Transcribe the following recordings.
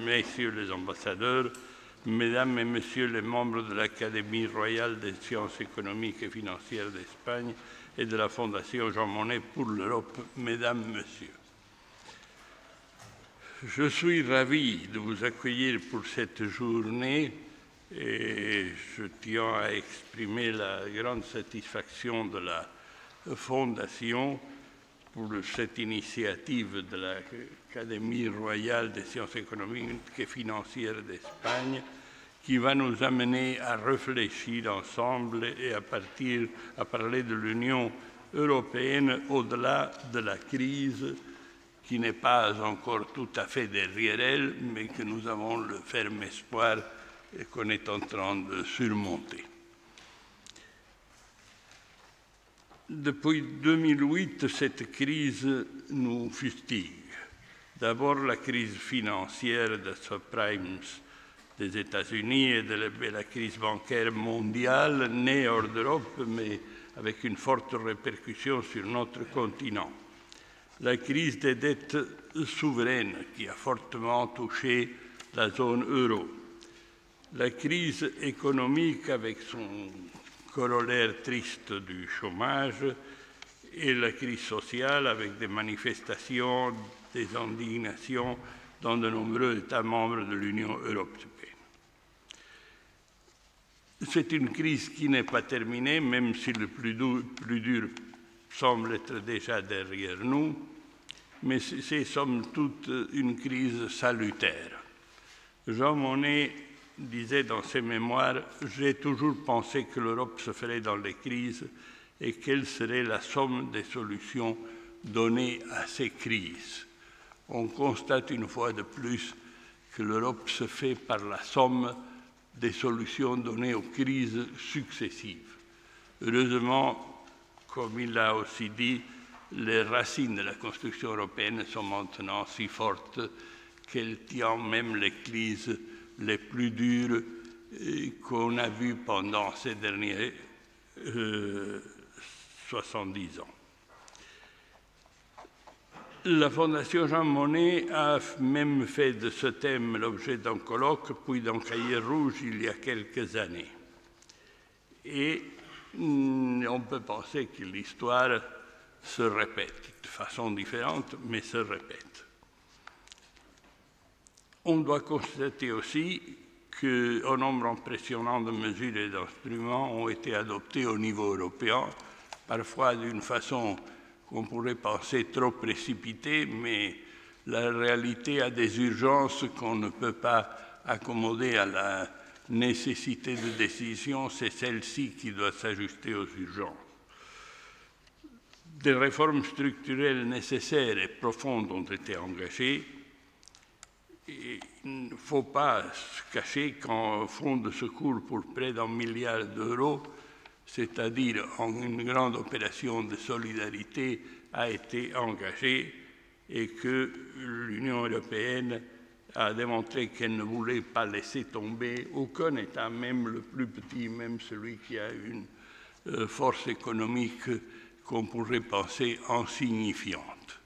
Messieurs les ambassadeurs, Mesdames et Messieurs les membres de l'Académie royale des sciences économiques et financières d'Espagne et de la Fondation Jean Monnet pour l'Europe, Mesdames, Messieurs. Je suis ravi de vous accueillir pour cette journée et je tiens à exprimer la grande satisfaction de la Fondation pour cette initiative de l'Académie royale des sciences économiques et financières d'Espagne qui va nous amener à réfléchir ensemble et à parler de l'Union européenne au-delà de la crise qui n'est pas encore tout à fait derrière elle, mais que nous avons le ferme espoir qu'on est en train de surmonter. Depuis 2008, cette crise nous fustigue. D'abord, la crise financière des subprimes des États-Unis et la crise bancaire mondiale, née hors d'Europe, mais avec une forte répercussion sur notre continent. La crise des dettes souveraines qui a fortement touché la zone euro. La crise économique avec son corollaire triste du chômage et la crise sociale avec des manifestations, des indignations dans de nombreux États membres de l'Union européenne. C'est une crise qui n'est pas terminée, même si le plus dur semble être déjà derrière nous, mais c'est somme toute une crise salutaire. Jean Monnet disait dans ses mémoires « J'ai toujours pensé que l'Europe se ferait dans les crises et quelle serait la somme des solutions données à ces crises. » On constate une fois de plus que l'Europe se fait par la somme des solutions données aux crises successives. Heureusement, comme il l'a aussi dit, les racines de la construction européenne sont maintenant si fortes qu'elles tiennent même les crises les plus dures qu'on a vues pendant ces derniers 70 ans. La Fondation Jean Monnet a même fait de ce thème l'objet d'un colloque, puis d'un cahier rouge il y a quelques années. Et on peut penser que l'histoire se répète, de façon différente, mais se répète. On doit constater aussi qu'un nombre impressionnant de mesures et d'instruments ont été adoptés au niveau européen, parfois d'une façon qu'on pourrait penser trop précipitée, mais la réalité a des urgences qu'on ne peut pas accommoder à la nécessité de décision, c'est celle-ci qui doit s'ajuster aux urgences. Des réformes structurelles nécessaires et profondes ont été engagées. Et il ne faut pas se cacher qu'un fonds de secours pour près d'1 milliard d'euros, c'est-à-dire une grande opération de solidarité, a été engagée et que l'Union européenne a démontré qu'elle ne voulait pas laisser tomber aucun État, même le plus petit, même celui qui a une force économique qu'on pourrait penser insignifiante.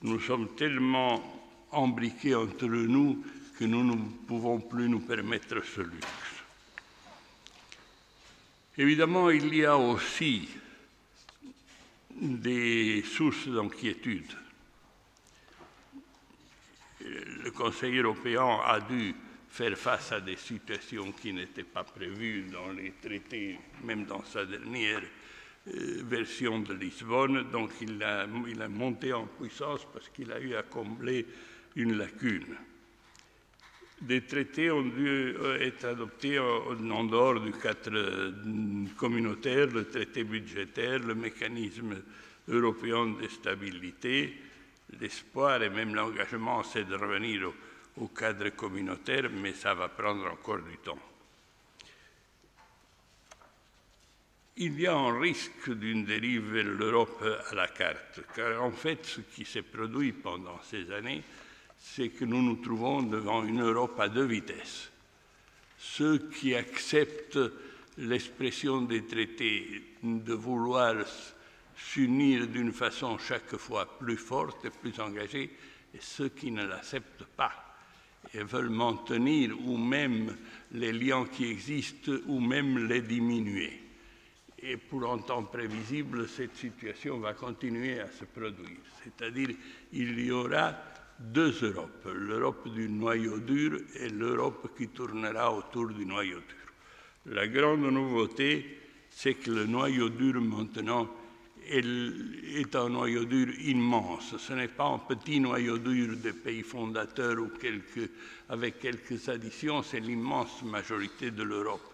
Nous sommes tellement embriqués entre nous que nous ne pouvons plus nous permettre ce luxe. Évidemment, il y a aussi des sources d'inquiétude. Le Conseil européen a dû faire face à des situations qui n'étaient pas prévues dans les traités, même dans sa dernière version de Lisbonne. Donc il a monté en puissance parce qu'il a eu à combler une lacune. Des traités ont dû être adoptés en dehors du cadre communautaire, le traité budgétaire, le mécanisme européen de stabilité. L'espoir et même l'engagement, c'est de revenir au cadre communautaire, mais ça va prendre encore du temps. Il y a un risque d'une dérive vers l'Europe à la carte, car en fait, ce qui s'est produit pendant ces années, c'est que nous nous trouvons devant une Europe à deux vitesses. Ceux qui acceptent l'expression des traités de vouloir s'unir d'une façon chaque fois plus forte et plus engagée, et ceux qui ne l'acceptent pas et veulent maintenir ou même les liens qui existent ou même les diminuer. Et pour un temps prévisible, cette situation va continuer à se produire. C'est-à-dire qu'il y aura deux Europes, l'Europe du noyau dur et l'Europe qui tournera autour du noyau dur. La grande nouveauté, c'est que le noyau dur maintenant est un noyau dur immense. Ce n'est pas un petit noyau dur des pays fondateurs ou avec quelques additions, c'est l'immense majorité de l'Europe.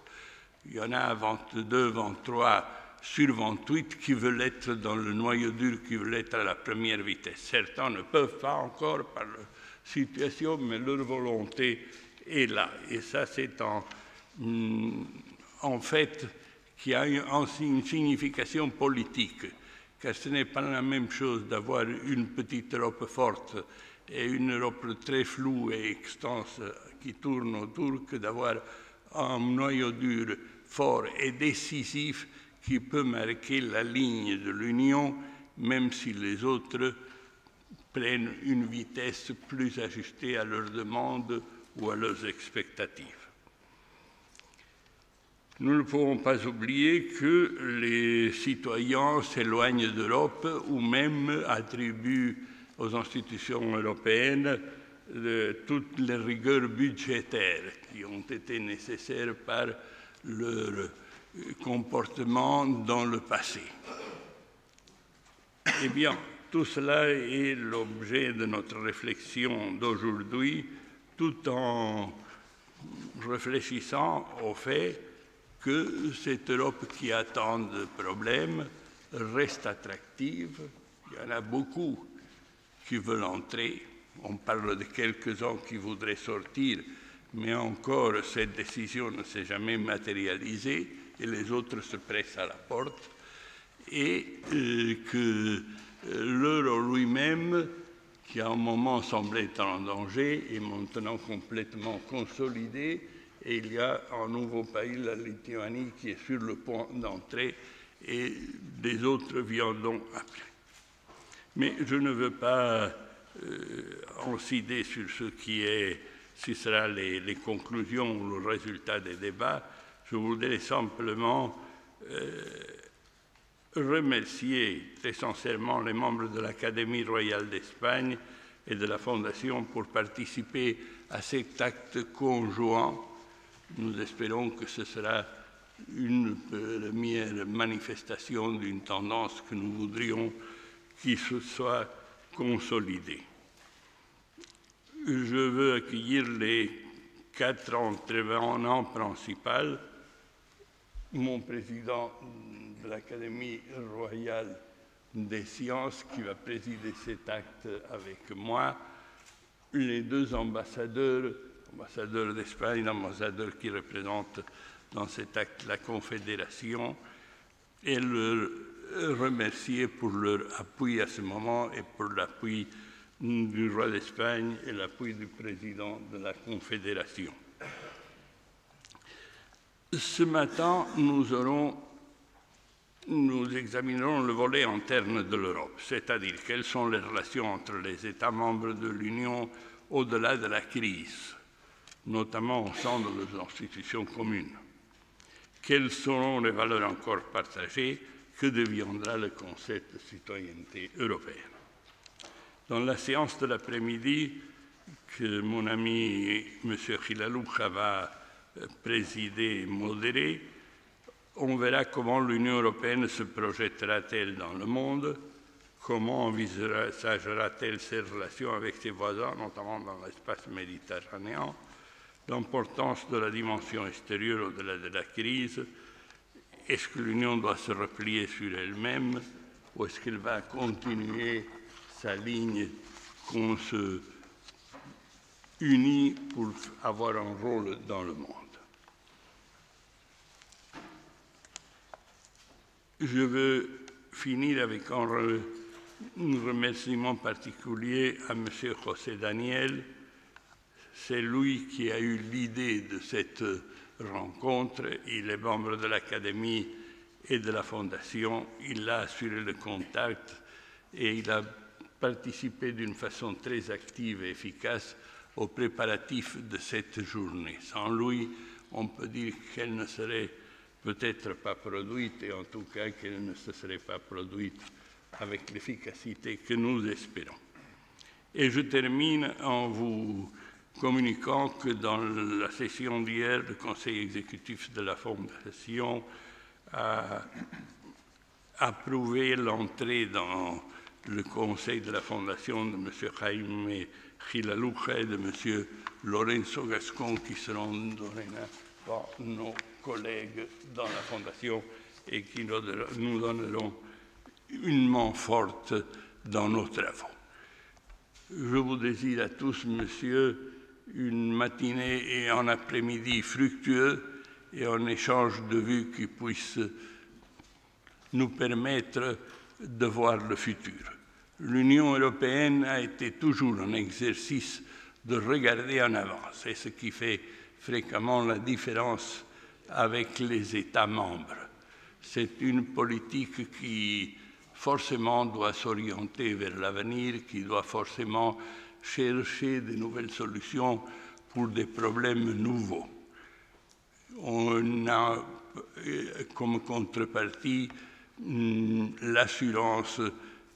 Il y en a 22, 23 sur 28 qui veulent être dans le noyau dur, qui veulent être à la première vitesse. Certains ne peuvent pas encore par leur situation, mais leur volonté est là. Et ça, c'est en fait qui a une signification politique, car ce n'est pas la même chose d'avoir une petite Europe forte et une Europe très floue et extense qui tourne autour que d'avoir un noyau dur fort et décisif qui peut marquer la ligne de l'Union, même si les autres prennent une vitesse plus ajustée à leurs demandes ou à leurs expectatives. Nous ne pouvons pas oublier que les citoyens s'éloignent d'Europe ou même attribuent aux institutions européennes toutes les rigueurs budgétaires qui ont été nécessaires par leur comportement dans le passé. Eh bien, tout cela est l'objet de notre réflexion d'aujourd'hui, tout en réfléchissant au fait que cette Europe qui a tant de problèmes reste attractive. Il y en a beaucoup qui veulent entrer. On parle de quelques-uns qui voudraient sortir, mais encore cette décision ne s'est jamais matérialisée et les autres se pressent à la porte. Et que l'euro lui-même, qui à un moment semblait être en danger, est maintenant complètement consolidé. Et il y a un nouveau pays, la Lituanie, qui est sur le point d'entrer et des autres viendront après. Mais je ne veux pas incider sur ce sera les conclusions ou le résultat des débats. Je voudrais simplement remercier très sincèrement les membres de l'Académie royale d'Espagne et de la Fondation pour participer à cet acte conjoint. Nous espérons que ce sera une première manifestation d'une tendance que nous voudrions qui se soit consolidée. Je veux accueillir les 4 intervenants principaux. Mon président de l'Académie royale des sciences qui va présider cet acte avec moi, les 2 ambassadeurs d'Espagne, l'ambassadeur qui représente dans cet acte la Confédération, et leur remercier pour leur appui à ce moment et pour l'appui du roi d'Espagne et l'appui du président de la Confédération. Ce matin, nous examinerons le volet interne de l'Europe, c'est-à-dire quelles sont les relations entre les États membres de l'Union au-delà de la crise, notamment au sein de leurs institutions communes. Quelles seront les valeurs encore partagées? Que deviendra le concept de citoyenneté européenne? Dans la séance de l'après-midi que mon ami M. Khilaloucha va présider et modérer, on verra comment l'Union européenne se projettera-t-elle dans le monde, comment envisagera-t-elle ses relations avec ses voisins, notamment dans l'espace méditerranéen, l'importance de la dimension extérieure au-delà de la crise. Est-ce que l'Union doit se replier sur elle-même ou est-ce qu'elle va continuer sa ligne qu'on se unit pour avoir un rôle dans le monde? Je veux finir avec un remerciement particulier à M. José Daniel. C'est lui qui a eu l'idée de cette rencontre. Il est membre de l'Académie et de la Fondation. Il a assuré le contact et il a participé d'une façon très active et efficace aux préparatifs de cette journée. Sans lui, on peut dire qu'elle ne serait peut-être pas produite, et en tout cas qu'elle ne se serait pas produite avec l'efficacité que nous espérons. Et je termine en vous communiquant que dans la session d'hier, le Conseil exécutif de la Fondation a approuvé l'entrée dans le Conseil de la Fondation de M. Jaime Gilaluja et de M. Lorenzo Gascon, qui seront dorénavant nos collègues dans la Fondation et qui nous donneront une main forte dans nos travaux. Je vous désire à tous, monsieur, une matinée et un après-midi fructueux et un échange de vues qui puisse nous permettre de voir le futur. L'Union européenne a été toujours un exercice de regarder en avant. C'est ce qui fait fréquemment la différence avec les États membres. C'est une politique qui forcément doit s'orienter vers l'avenir, qui doit forcément chercher de nouvelles solutions pour des problèmes nouveaux. On a comme contrepartie l'assurance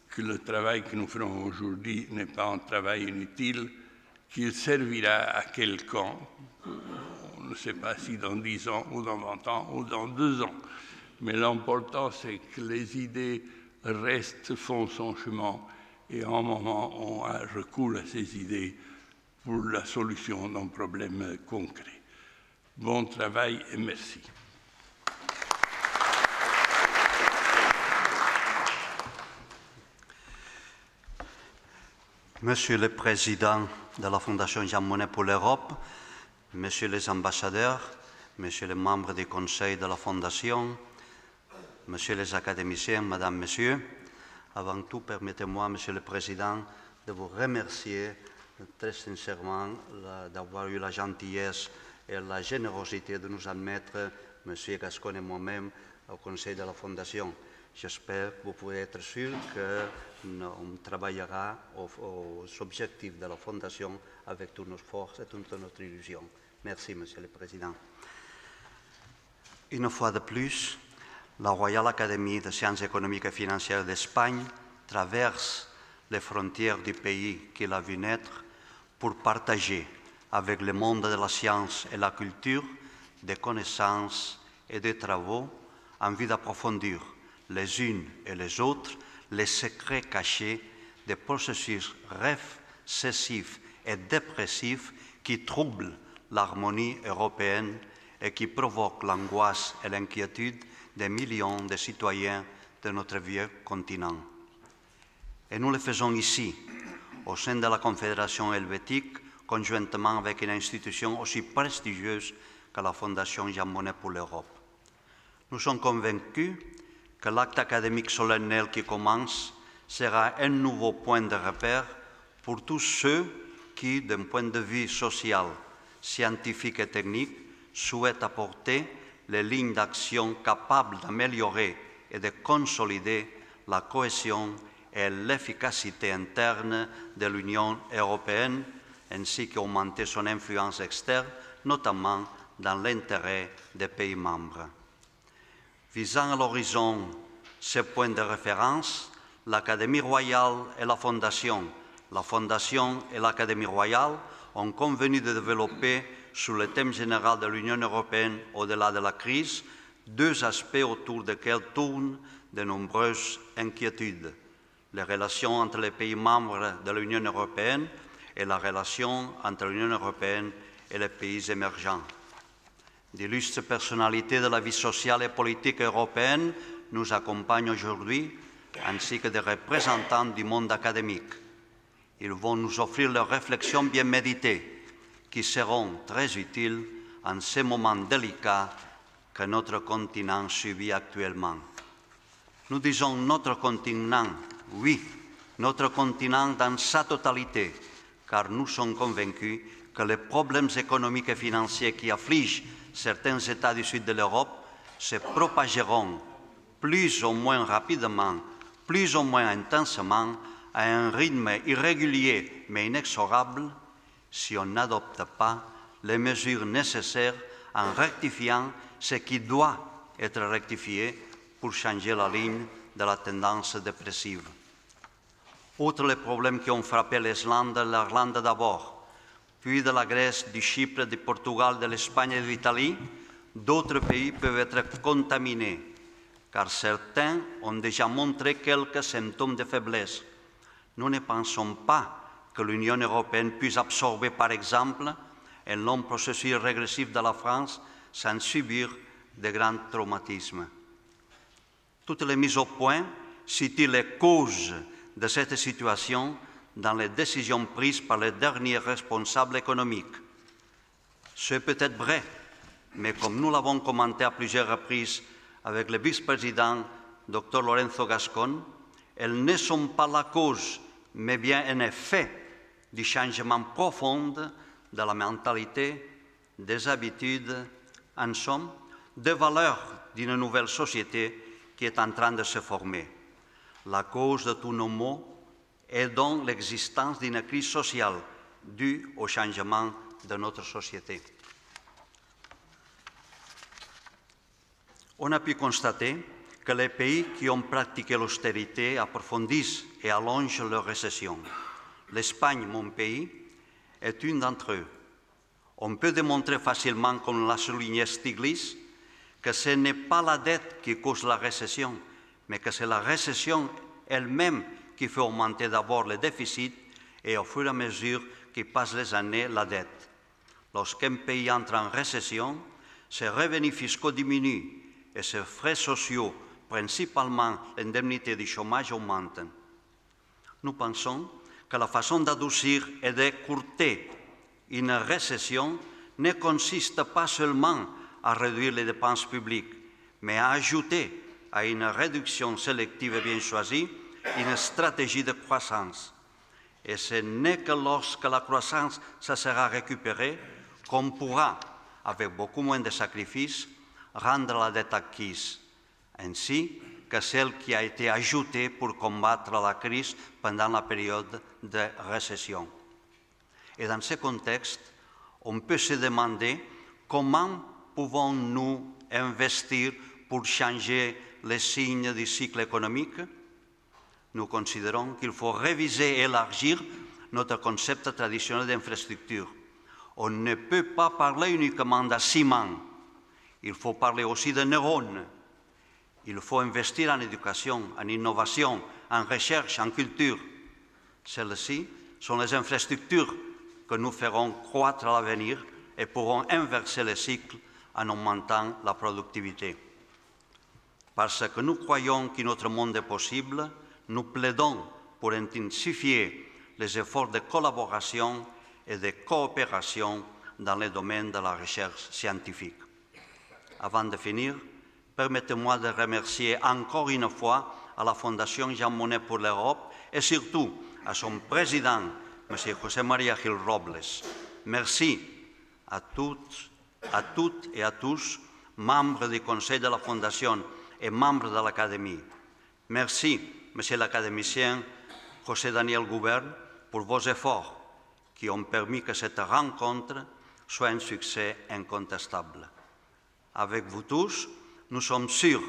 que le travail que nous ferons aujourd'hui n'est pas un travail inutile, qu'il servira à quelqu'un, on ne sait pas si dans 10 ans ou dans 20 ans ou dans 2 ans, mais l'important c'est que les idées restent, font son chemin, et à un moment on a recours à ces idées pour la solution d'un problème concret. Bon travail et merci. Monsieur le Président de la Fondation Jean Monnet pour l'Europe, Messieurs les ambassadeurs, Messieurs les membres du Conseil de la Fondation, Messieurs les académiciens, Madame, Messieurs, avant tout, permettez-moi, Monsieur le Président, de vous remercier très sincèrement d'avoir eu la gentillesse et la générosité de nous admettre, Monsieur Gascon et moi-même, au Conseil de la Fondation. J'espère que vous pouvez être sûr qu'on travaillera aux objectifs de la Fondation avec toutes nos forces et toute notre illusion. Merci, Monsieur le Président. Une fois de plus, la Royal Academy de Sciences économiques et financières d'Espagne traverse les frontières du pays qui l'a vu naître pour partager avec le monde de la science et la culture des connaissances et des travaux en vue d'approfondir les unes et les autres les secrets cachés des processus récessifs et dépressifs qui troublent l'harmonie européenne et qui provoquent l'angoisse et l'inquiétude des millions de citoyens de notre vieux continent. Et nous le faisons ici, au sein de la Confédération helvétique, conjointement avec une institution aussi prestigieuse que la Fondation Jean Monnet pour l'Europe. Nous sommes convaincus que l'acte académique solennel qui commence sera un nouveau point de repère pour tous ceux qui, d'un point de vue social, scientifique et technique, souhaitent apporter les lignes d'action capables d'améliorer et de consolider la cohésion et l'efficacité interne de l'Union européenne, ainsi qu'augmenter son influence externe, notamment dans l'intérêt des pays membres. Visant à l'horizon ces points de référence, l'Académie royale et la Fondation et l'Académie royale ont convenu de développer, sur le thème général de l'Union européenne au-delà de la crise, 2 aspects autour desquels tournent de nombreuses inquiétudes: les relations entre les pays membres de l'Union européenne et la relation entre l'Union européenne et les pays émergents. D'illustres personnalités de la vie sociale et politique européenne nous accompagnent aujourd'hui, ainsi que des représentants du monde académique. Ils vont nous offrir leurs réflexions bien méditées, qui seront très utiles en ces moments délicats que notre continent subit actuellement. Nous disons notre continent, oui, notre continent dans sa totalité, car nous sommes convaincus que les problèmes économiques et financiers qui affligent certains États du sud de l'Europe se propageront plus ou moins rapidement, plus ou moins intensément, à un rythme irrégulier mais inexorable, si on n'adopte pas les mesures nécessaires en rectifiant ce qui doit être rectifié pour changer la ligne de la tendance dépressive. Outre les problèmes qui ont frappé l'Islande, l'Irlande d'abord, puis de la Grèce, du Chypre, du Portugal, de l'Espagne et de l'Italie, d'autres pays peuvent être contaminés, car certains ont déjà montré quelques symptômes de faiblesse. Nous ne pensons pas que l'Union européenne puisse absorber, par exemple, un long processus régressif de la France sans subir de grands traumatismes. Toutes les mises au point situent les causes de cette situation dans les décisions prises par les derniers responsables économiques. C'est peut-être vrai, mais comme nous l'avons commenté à plusieurs reprises avec le vice-président Dr Lorenzo Gascon, elles ne sont pas la cause, mais bien un effet du changement profond de la mentalité, des habitudes, en somme, des valeurs d'une nouvelle société qui est en train de se former. La cause de tous nos maux est donc l'existence d'une crise sociale due au changement de notre société. On a pu constater que les pays qui ont pratiqué l'austérité approfondissent et allongent leur récession. L'Espagne, mon pays, est une d'entre eux. On peut démontrer facilement, comme l'a souligné Stiglitz, que ce n'est pas la dette qui cause la récession, mais que c'est la récession elle-même qui fait augmenter d'abord le déficit et au fur et à mesure que passent les années, la dette. Lorsqu'un pays entre en récession, ses revenus fiscaux diminuent et ses frais sociaux, principalement l'indemnité du chômage, augmentent. Nous pensons que la façon d'adoucir et d'écourter une récession ne consiste pas seulement à réduire les dépenses publiques, mais à ajouter à une réduction sélective et bien choisie une stratégie de croissance. Et ce n'est que lorsque la croissance se sera récupérée qu'on pourra, avec beaucoup moins de sacrifices, rendre la dette acquise, ainsi que celle qui a été ajoutée pour combattre la crise pendant la période de récession. Et dans ce contexte, on peut se demander comment pouvons-nous investir pour changer les signes du cycle économique? Nous considérons qu'il faut réviser et élargir notre concept traditionnel d'infrastructure. On ne peut pas parler uniquement de ciment. Il faut parler aussi de neurones. Il faut investir en éducation, en innovation, en recherche, en culture. Celles-ci sont les infrastructures que nous ferons croître à l'avenir et pourront inverser le cycle en augmentant la productivité. Parce que nous croyons que notre monde est possible, nous plaidons pour intensifier les efforts de collaboration et de coopération dans le domaine de la recherche scientifique. Avant de finir, permettez-moi de remercier encore une fois à la Fondation Jean Monnet pour l'Europe et surtout à son président, M. José María Gil Robles. Merci à toutes et à tous, membres du Conseil de la Fondation et membres de l'Académie. Merci, Monsieur l'académicien José Daniel Goubern, pour vos efforts qui ont permis que cette rencontre soit un succès incontestable. Avec vous tous, nous sommes sûrs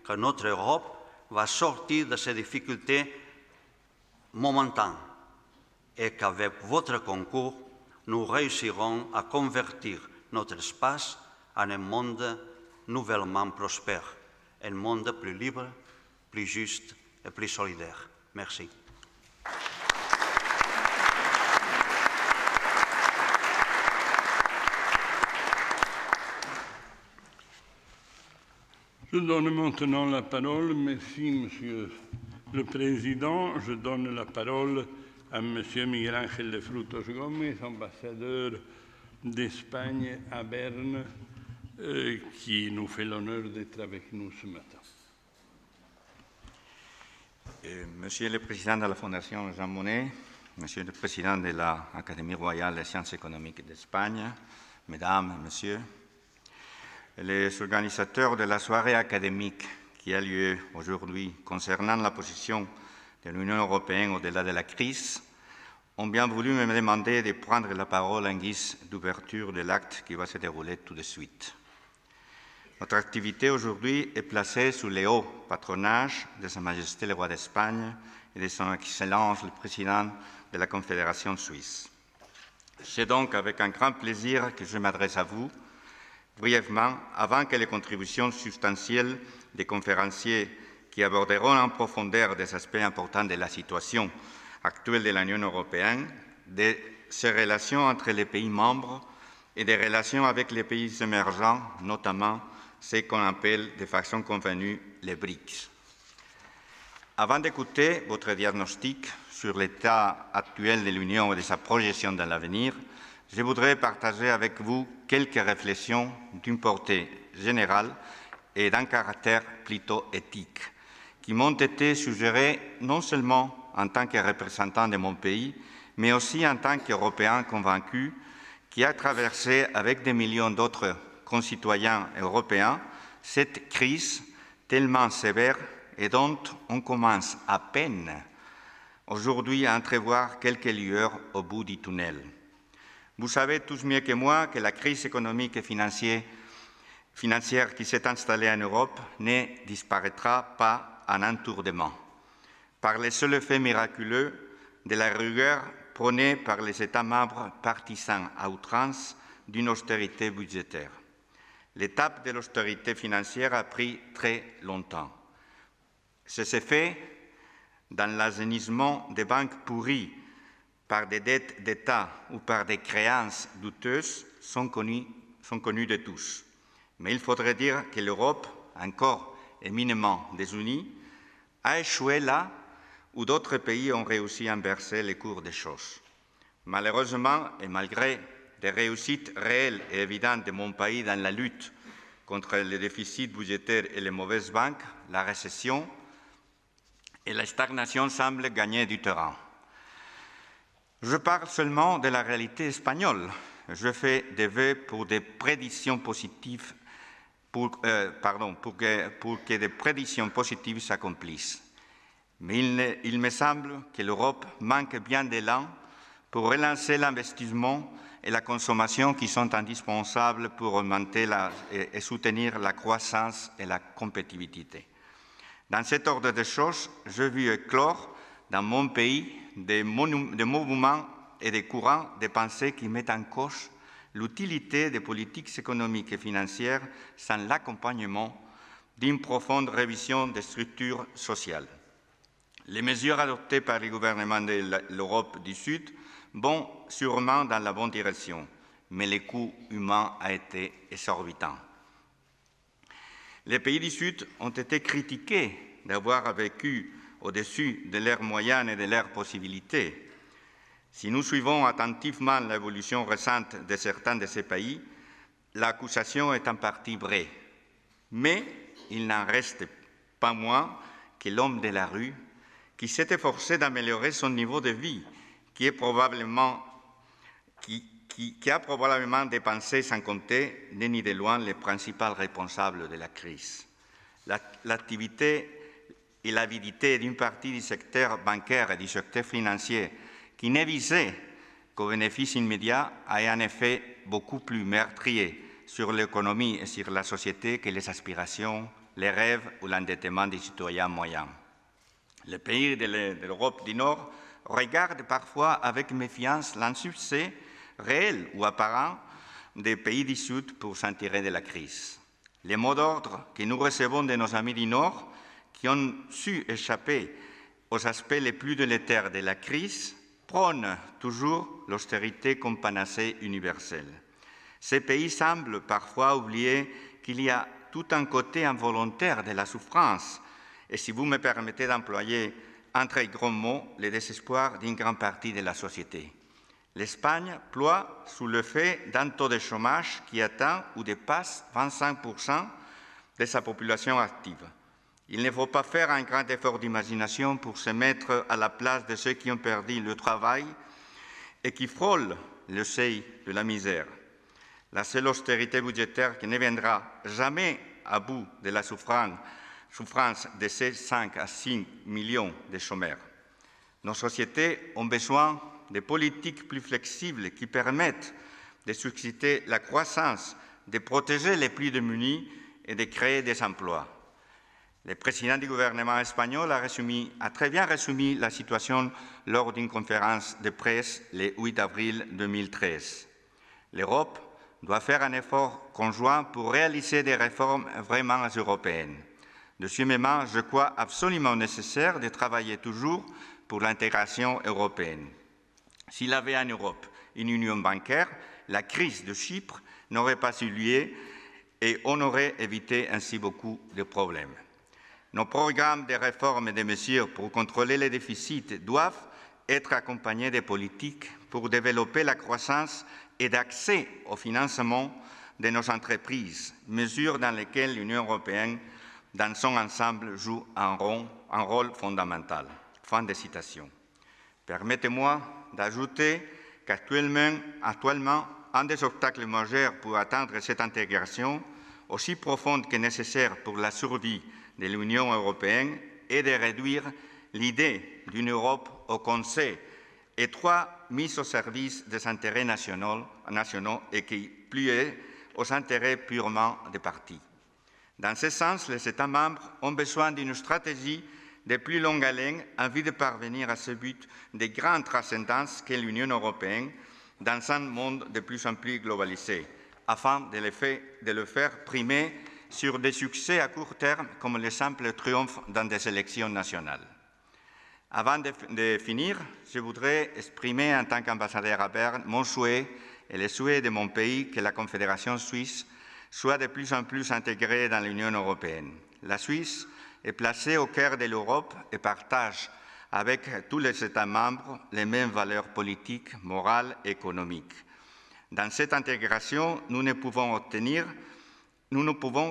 que notre Europe va sortir de ces difficultés momentanées et qu'avec votre concours, nous réussirons à convertir notre espace en un monde nouvellement prospère, un monde plus libre, plus juste et plus solidaire. Merci. Je donne maintenant la parole, merci Monsieur le Président, je donne la parole à Monsieur Miguel Ángel de Frutos Gómez, ambassadeur d'Espagne à Berne, qui nous fait l'honneur d'être avec nous ce matin. Monsieur le Président de la Fondation Jean Monnet, Monsieur le Président de l'Académie royale des sciences économiques d'Espagne, Mesdames, Messieurs, les organisateurs de la soirée académique qui a lieu aujourd'hui concernant la position de l'Union européenne au-delà de la crise ont bien voulu me demander de prendre la parole en guise d'ouverture de l'acte qui va se dérouler tout de suite. Notre activité aujourd'hui est placée sous le haut patronage de Sa Majesté le Roi d'Espagne et de Son Excellence le Président de la Confédération suisse. C'est donc avec un grand plaisir que je m'adresse à vous, brièvement, avant que les contributions substantielles des conférenciers qui aborderont en profondeur des aspects importants de la situation actuelle de l'Union européenne, de ses relations entre les pays membres et des relations avec les pays émergents, notamment ceux qu'on appelle de façon convenue les BRICS. Avant d'écouter votre diagnostic sur l'état actuel de l'Union et de sa projection dans l'avenir, je voudrais partager avec vous quelques réflexions d'une portée générale et d'un caractère plutôt éthique, qui m'ont été suggérées non seulement en tant que représentant de mon pays, mais aussi en tant qu'Européen convaincu qui a traversé avec des millions d'autres concitoyens européens cette crise tellement sévère et dont on commence à peine aujourd'hui à entrevoir quelques lueurs au bout du tunnel. Vous savez tous mieux que moi que la crise économique et financière qui s'est installée en Europe ne disparaîtra pas en un tour de main, par le seul effet miraculeux de la rigueur prônée par les États membres partisans à outrance d'une austérité budgétaire. L'étape de l'austérité financière a pris très longtemps. Ce s'est fait dans l'assainissement des banques pourries par des dettes d'État ou par des créances douteuses sont connus de tous. Mais il faudrait dire que l'Europe, encore éminemment désunie, a échoué là où d'autres pays ont réussi à inverser les cours des choses. Malheureusement, et malgré des réussites réelles et évidentes de mon pays dans la lutte contre le déficit budgétaire et les mauvaises banques, la récession et la stagnation semblent gagner du terrain. Je parle seulement de la réalité espagnole. Je fais des vœux pour des prédictions positives, pour que des prédictions positives s'accomplissent. Mais il me semble que l'Europe manque bien d'élan pour relancer l'investissement et la consommation qui sont indispensables pour augmenter et soutenir la croissance et la compétitivité. Dans cet ordre de choses, j'ai vu éclore dans mon pays des mouvements et des courants de pensée qui mettent en cause l'utilité des politiques économiques et financières sans l'accompagnement d'une profonde révision des structures sociales. Les mesures adoptées par les gouvernements de l'Europe du Sud vont sûrement dans la bonne direction, mais le coût humain a été exorbitant. Les pays du Sud ont été critiqués d'avoir vécu au-dessus de leurs moyens et de leurs possibilités. Si nous suivons attentivement l'évolution récente de certains de ces pays, l'accusation est en partie vraie. Mais il n'en reste pas moins que l'homme de la rue qui s'est efforcé d'améliorer son niveau de vie, qui a probablement dépensé sans compter, n'est ni de loin le principal responsable de la crise. L'activité et l'avidité d'une partie du secteur bancaire et du secteur financier qui ne visait qu'au bénéfice immédiat a un effet beaucoup plus meurtrier sur l'économie et sur la société que les aspirations, les rêves ou l'endettement des citoyens moyens. Les pays de l'Europe du Nord regardent parfois avec méfiance l'insuccès réel ou apparent des pays du Sud pour s'en tirer de la crise. Les mots d'ordre que nous recevons de nos amis du Nord qui ont su échapper aux aspects les plus délétères de la crise prônent toujours l'austérité comme panacée universelle. Ces pays semblent parfois oublier qu'il y a tout un côté involontaire de la souffrance et, si vous me permettez d'employer un très grand mot, le désespoir d'une grande partie de la société. L'Espagne ploie sous le fait d'un taux de chômage qui atteint ou dépasse 25% de sa population active. Il ne faut pas faire un grand effort d'imagination pour se mettre à la place de ceux qui ont perdu le travail et qui frôlent le seuil de la misère. La seule austérité budgétaire qui ne viendra jamais à bout de la souffrance de ces 5 à 6 millions de chômeurs. Nos sociétés ont besoin des politiques plus flexibles qui permettent de susciter la croissance, de protéger les plus démunis et de créer des emplois. Le président du gouvernement espagnol a très bien résumé la situation lors d'une conférence de presse le 8 avril 2013. L'Europe doit faire un effort conjoint pour réaliser des réformes vraiment européennes. De ce moment, je crois absolument nécessaire de travailler toujours pour l'intégration européenne. S'il y avait en Europe une union bancaire, la crise de Chypre n'aurait pas eu lieu et on aurait évité ainsi beaucoup de problèmes. Nos programmes de réformes et de mesures pour contrôler les déficits doivent être accompagnés de politiques pour développer la croissance et d'accès au financement de nos entreprises, mesures dans lesquelles l'Union européenne, dans son ensemble, joue un rôle fondamental. Fin de citation. Permettez-moi d'ajouter qu'actuellement, un des obstacles majeurs pour atteindre cette intégration, aussi profonde que nécessaire pour la survie de l'Union européenne, est de réduire l'idée d'une Europe au Conseil étroit mise au service des intérêts nationaux et qui pliait aux intérêts purement des partis. Dans ce sens, les États membres ont besoin d'une stratégie de plus longue haleine en vue de parvenir à ce but de grande transcendance qu'est l'Union européenne dans un monde de plus en plus globalisé, afin de le faire primer sur des succès à court terme comme le simple triomphe dans des élections nationales. Avant de finir, je voudrais exprimer en tant qu'ambassadeur à Berne mon souhait et le souhait de mon pays que la Confédération suisse soit de plus en plus intégrée dans l'Union européenne. La Suisse est placée au cœur de l'Europe et partage avec tous les États membres les mêmes valeurs politiques, morales et économiques. Dans cette intégration, nous ne pouvons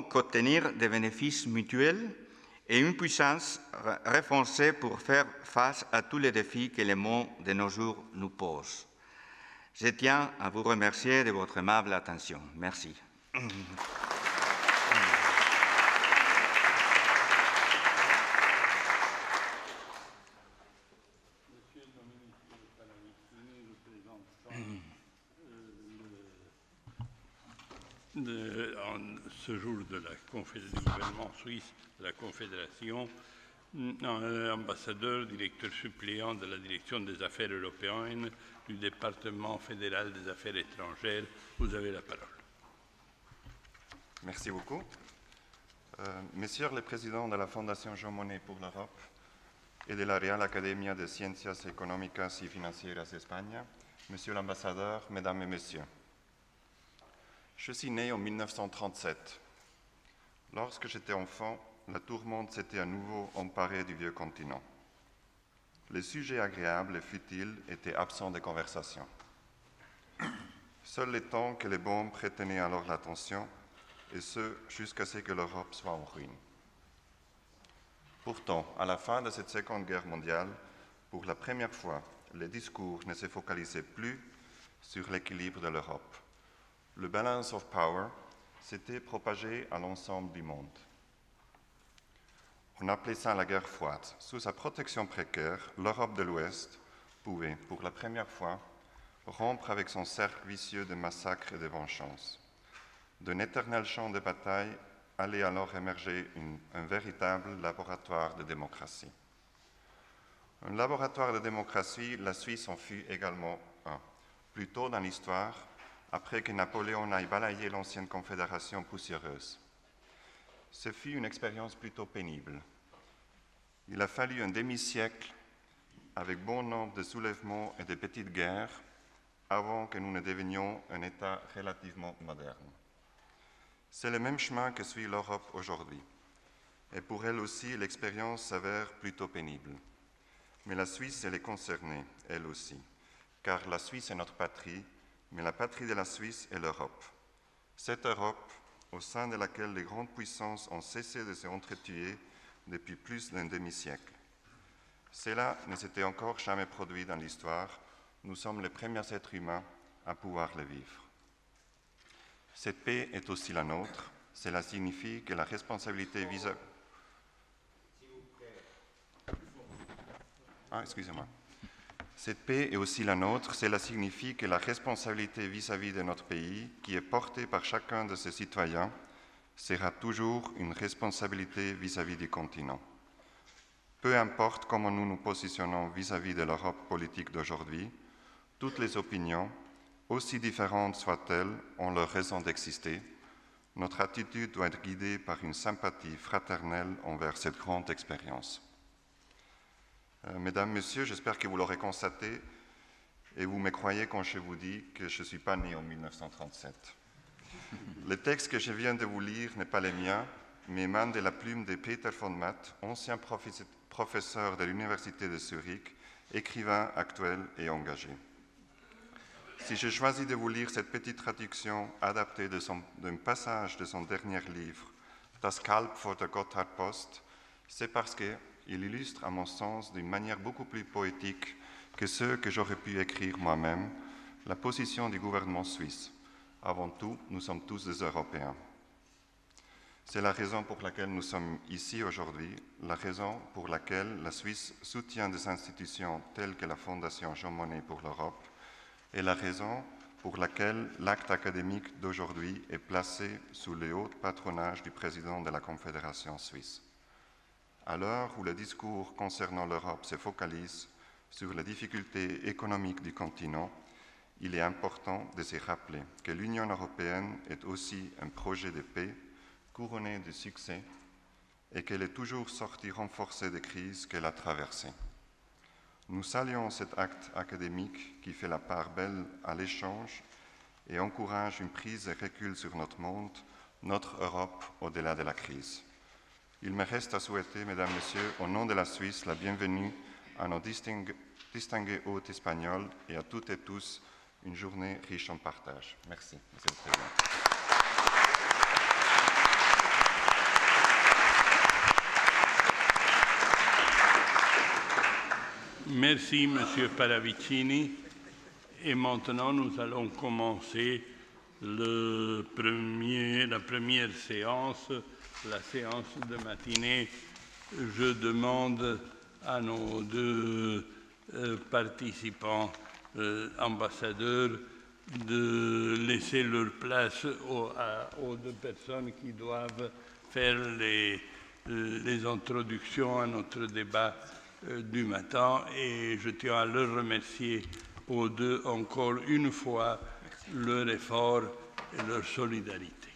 qu'obtenir des bénéfices mutuels et une puissance renforcée pour faire face à tous les défis que le monde de nos jours nous pose. Je tiens à vous remercier de votre aimable attention. Merci. En ce jour du gouvernement suisse de la Confédération, ambassadeur, directeur suppléant de la Direction des Affaires européennes du département fédéral des Affaires étrangères. Vous avez la parole. Merci beaucoup. Monsieur le Président de la Fondation Jean Monnet pour l'Europe et de la Real Academia de Ciencias Económicas y Financieras d'Espagne, Monsieur l'ambassadeur, Mesdames et Messieurs. Je suis né en 1937. Lorsque j'étais enfant, la tourmente s'était à nouveau emparée du vieux continent. Les sujets agréables et futiles étaient absents des conversations. Seuls les temps que les bombes retenaient alors l'attention, et ce, jusqu'à ce que l'Europe soit en ruine. Pourtant, à la fin de cette Seconde Guerre mondiale, pour la première fois, les discours ne se focalisaient plus sur l'équilibre de l'Europe. Le balance of power s'était propagé à l'ensemble du monde. On appelait ça la guerre froide. Sous sa protection précaire, l'Europe de l'Ouest pouvait, pour la première fois, rompre avec son cercle vicieux de massacres et de vengeance. D'un éternel champ de bataille allait alors émerger un véritable laboratoire de démocratie. Un laboratoire de démocratie, la Suisse en fut également un. Plus tôt dans l'histoire, après que Napoléon ait balayé l'ancienne confédération poussiéreuse. Ce fut une expérience plutôt pénible. Il a fallu un demi-siècle, avec bon nombre de soulèvements et de petites guerres, avant que nous ne devenions un État relativement moderne. C'est le même chemin que suit l'Europe aujourd'hui. Et pour elle aussi, l'expérience s'avère plutôt pénible. Mais la Suisse, elle est concernée, elle aussi, car la Suisse est notre patrie, mais la patrie de la Suisse est l'Europe. Cette Europe, au sein de laquelle les grandes puissances ont cessé de s'entretuer depuis plus d'un demi-siècle. Cela ne s'était encore jamais produit dans l'histoire. Nous sommes les premiers êtres humains à pouvoir le vivre. Cette paix est aussi la nôtre. Cela signifie que la responsabilité vis-à-vis... Cette paix est aussi la nôtre, cela signifie que la responsabilité vis-à-vis de notre pays, qui est portée par chacun de ses citoyens, sera toujours une responsabilité vis-à-vis du continent. Peu importe comment nous nous positionnons vis-à-vis de l'Europe politique d'aujourd'hui, toutes les opinions, aussi différentes soient-elles, ont leur raison d'exister. Notre attitude doit être guidée par une sympathie fraternelle envers cette grande expérience. Mesdames, Messieurs, j'espère que vous l'aurez constaté et vous me croyez quand je vous dis que je ne suis pas né en 1937. Le texte que je viens de vous lire n'est pas le mien, mais émane de la plume de Peter von Matt, ancien professeur de l'Université de Zurich, écrivain actuel et engagé. Si j'ai choisi de vous lire cette petite traduction adaptée d'un passage de son dernier livre, Das Kalb vor der Gotthardpost, c'est parce qu'il illustre, à mon sens, d'une manière beaucoup plus poétique que ceux que j'aurais pu écrire moi-même, la position du gouvernement suisse. Avant tout, nous sommes tous des Européens. C'est la raison pour laquelle nous sommes ici aujourd'hui, la raison pour laquelle la Suisse soutient des institutions telles que la Fondation Jean Monnet pour l'Europe, et la raison pour laquelle l'acte académique d'aujourd'hui est placé sous le haut patronage du président de la Confédération suisse. À l'heure où le discours concernant l'Europe se focalise sur les difficultés économiques du continent, il est important de se rappeler que l'Union européenne est aussi un projet de paix couronné de succès et qu'elle est toujours sortie renforcée des crises qu'elle a traversées. Nous saluons cet acte académique qui fait la part belle à l'échange et encourage une prise de recul sur notre monde, notre Europe au-delà de la crise. Il me reste à souhaiter, Mesdames, Messieurs, au nom de la Suisse, la bienvenue à nos distingués hôtes espagnols et à toutes et tous une journée riche en partage. Merci, Monsieur le Président. Merci, Monsieur Paravicini. Et maintenant, nous allons commencer la première séance, la séance de matinée. Je demande à nos deux participants ambassadeurs de laisser leur place aux deux personnes qui doivent faire les introductions à notre débat du matin, et je tiens à leur remercier aux deux encore une fois leur effort et leur solidarité.